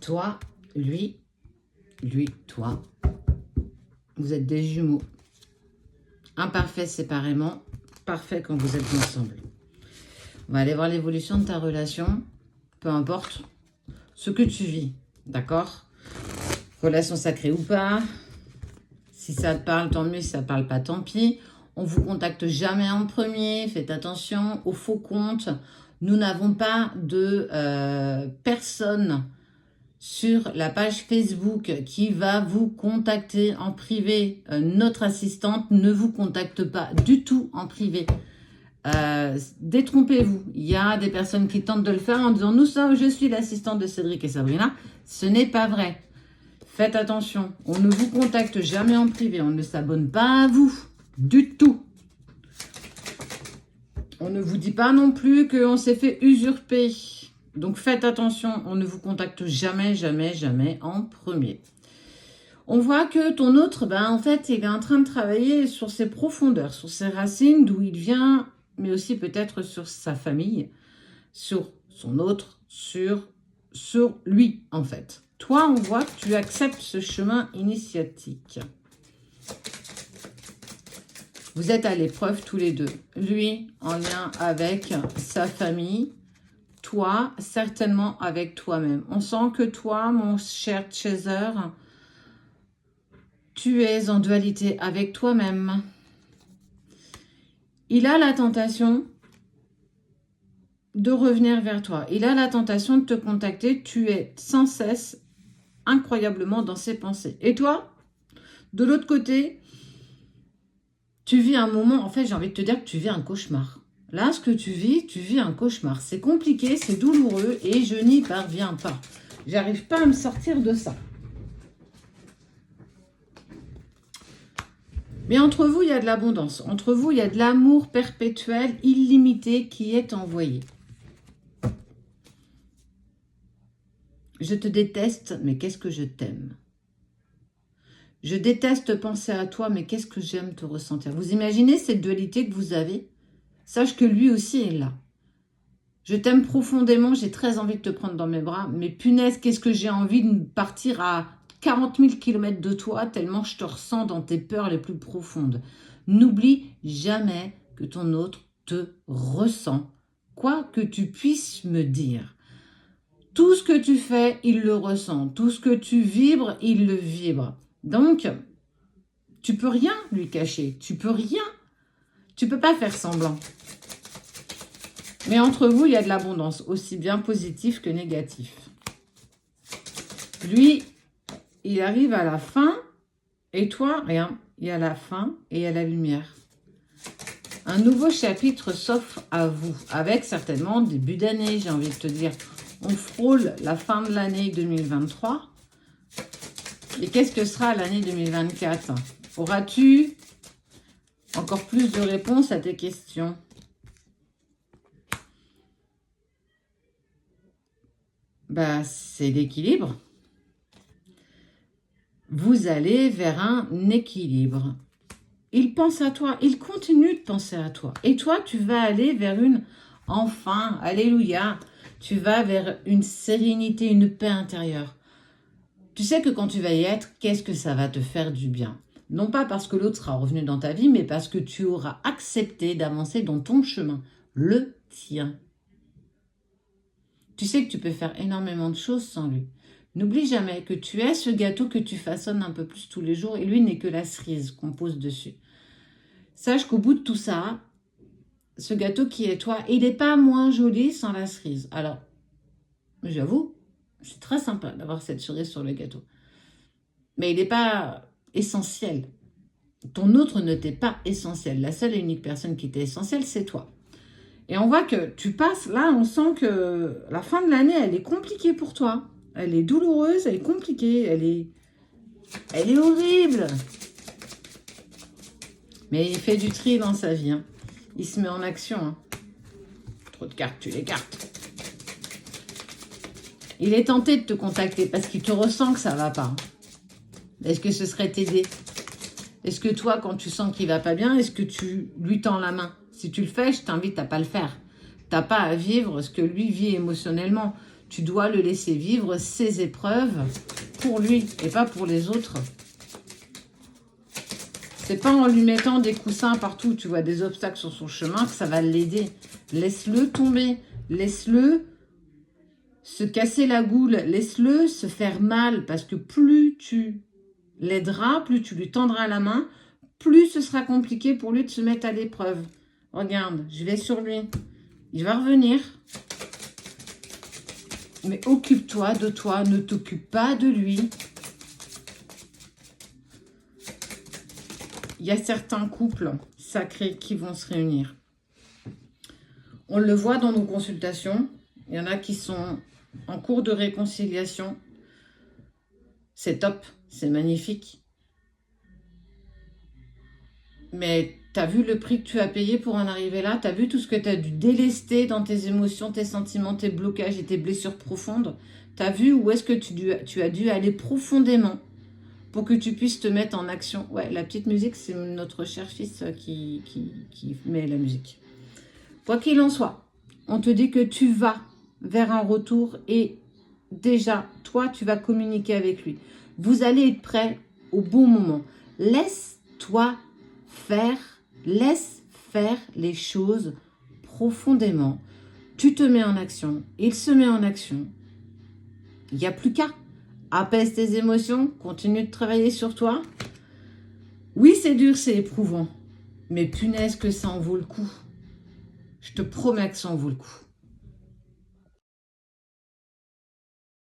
toi, lui, toi. Vous êtes des jumeaux. Imparfaits séparément, parfaits quand vous êtes ensemble. On va aller voir l'évolution de ta relation, peu importe ce que tu vis, d'accord? Relation sacrée ou pas. Si ça te parle, tant mieux. Si ça ne parle pas, tant pis. On ne vous contacte jamais en premier. Faites attention aux faux comptes. Nous n'avons pas de personne sur la page Facebook qui va vous contacter en privé. Notre assistante ne vous contacte pas du tout en privé. Détrompez-vous. Il y a des personnes qui tentent de le faire en disant « je suis l'assistante de Cédric et Sabrina ». Ce n'est pas vrai. Faites attention. On ne vous contacte jamais en privé. On ne s'abonne pas à vous. Du tout. On ne vous dit pas non plus qu'on s'est fait usurper. Donc faites attention. On ne vous contacte jamais, jamais, jamais en premier. On voit que ton autre, en fait, il est en train de travailler sur ses profondeurs, sur ses racines, d'où il vient, mais aussi peut-être sur sa famille, sur son autre, sur lui, en fait. Toi, on voit que tu acceptes ce chemin initiatique. Vous êtes à l'épreuve tous les deux. Lui, en lien avec sa famille. Toi, certainement avec toi-même. On sent que toi, mon cher Chaser, tu es en dualité avec toi-même. Il a la tentation de revenir vers toi. Il a la tentation de te contacter. Tu es sans cesse, incroyablement dans ses pensées. Et toi, de l'autre côté, tu vis un moment, en fait, j'ai envie de te dire que tu vis un cauchemar. Là, ce que tu vis un cauchemar. C'est compliqué, c'est douloureux et je n'y parviens pas. J'arrive pas à me sortir de ça. Mais entre vous, il y a de l'abondance. Entre vous, il y a de l'amour perpétuel, illimité qui est envoyé. Je te déteste, mais qu'est-ce que je t'aime. Je déteste penser à toi, mais qu'est-ce que j'aime te ressentir. Vous imaginez cette dualité que vous avez? Sache que lui aussi est là. Je t'aime profondément, j'ai très envie de te prendre dans mes bras, mais punaise, qu'est-ce que j'ai envie de partir à 40 000 km de toi, tellement je te ressens dans tes peurs les plus profondes. N'oublie jamais que ton autre te ressent, quoi que tu puisses me dire. Tout ce que tu fais, il le ressent. Tout ce que tu vibres, il le vibre. Donc, tu peux rien lui cacher. Tu peux rien. Tu peux pas faire semblant. Mais entre vous, il y a de l'abondance, aussi bien positif que négatif. Lui, il arrive à la fin, et toi, rien. Il y a la fin et il y a la lumière. Un nouveau chapitre s'offre à vous, avec certainement début d'année, j'ai envie de te dire. On frôle la fin de l'année 2023. Et qu'est-ce que sera l'année 2024? Auras-tu encore plus de réponses à tes questions? C'est l'équilibre. Vous allez vers un équilibre. Il pense à toi, il continue de penser à toi. Et toi, tu vas aller vers une... Enfin, alléluia, tu vas vers une sérénité, une paix intérieure. Tu sais que quand tu vas y être, qu'est-ce que ça va te faire du bien? Non pas parce que l'autre sera revenu dans ta vie, mais parce que tu auras accepté d'avancer dans ton chemin, le tien. Tu sais que tu peux faire énormément de choses sans lui. N'oublie jamais que tu es ce gâteau que tu façonnes un peu plus tous les jours et lui n'est que la cerise qu'on pose dessus. Sache qu'au bout de tout ça, ce gâteau qui est toi, il n'est pas moins joli sans la cerise. Alors, j'avoue, c'est très sympa d'avoir cette cerise sur le gâteau. Mais il n'est pas essentiel. Ton autre ne t'est pas essentiel. La seule et unique personne qui t'est essentielle, c'est toi. Et on voit que tu passes, là, on sent que la fin de l'année, elle est compliquée pour toi. Elle est douloureuse, elle est compliquée, elle est horrible. Mais il fait du tri dans sa vie. Hein. Il se met en action. Hein. Trop de cartes, tu l'écartes. Il est tenté de te contacter parce qu'il te ressent que ça ne va pas. Est-ce que ce serait t'aider? Est-ce que toi, quand tu sens qu'il ne va pas bien, est-ce que tu lui tends la main? Si tu le fais, je t'invite à ne pas le faire. Tu n'as pas à vivre ce que lui vit émotionnellement. Tu dois le laisser vivre ses épreuves pour lui et pas pour les autres. C'est pas en lui mettant des coussins partout, tu vois, des obstacles sur son chemin, que ça va l'aider. Laisse-le tomber. Laisse-le se casser la goule. Laisse-le se faire mal. Parce que plus tu l'aideras, plus tu lui tendras la main, plus ce sera compliqué pour lui de se mettre à l'épreuve. Regarde, je vais sur lui. Il va revenir. Mais occupe-toi de toi. Ne t'occupe pas de lui. Il y a certains couples sacrés qui vont se réunir. On le voit dans nos consultations. Il y en a qui sont en cours de réconciliation. C'est top, c'est magnifique. Mais tu as vu le prix que tu as payé pour en arriver là? Tu as vu tout ce que tu as dû délester dans tes émotions, tes sentiments, tes blocages et tes blessures profondes? Tu as vu où est-ce que tu as dû aller profondément pour que tu puisses te mettre en action? Ouais, la petite musique, c'est notre cher fils qui met la musique. Quoi qu'il en soit, on te dit que tu vas vers un retour et déjà, toi, tu vas communiquer avec lui. Vous allez être prêts au bon moment. Laisse-toi faire, laisse faire les choses profondément. Tu te mets en action, il se met en action. Il n'y a plus qu'à. Apaise tes émotions, continue de travailler sur toi. Oui, c'est dur, c'est éprouvant. Mais punaise que ça en vaut le coup. Je te promets que ça en vaut le coup.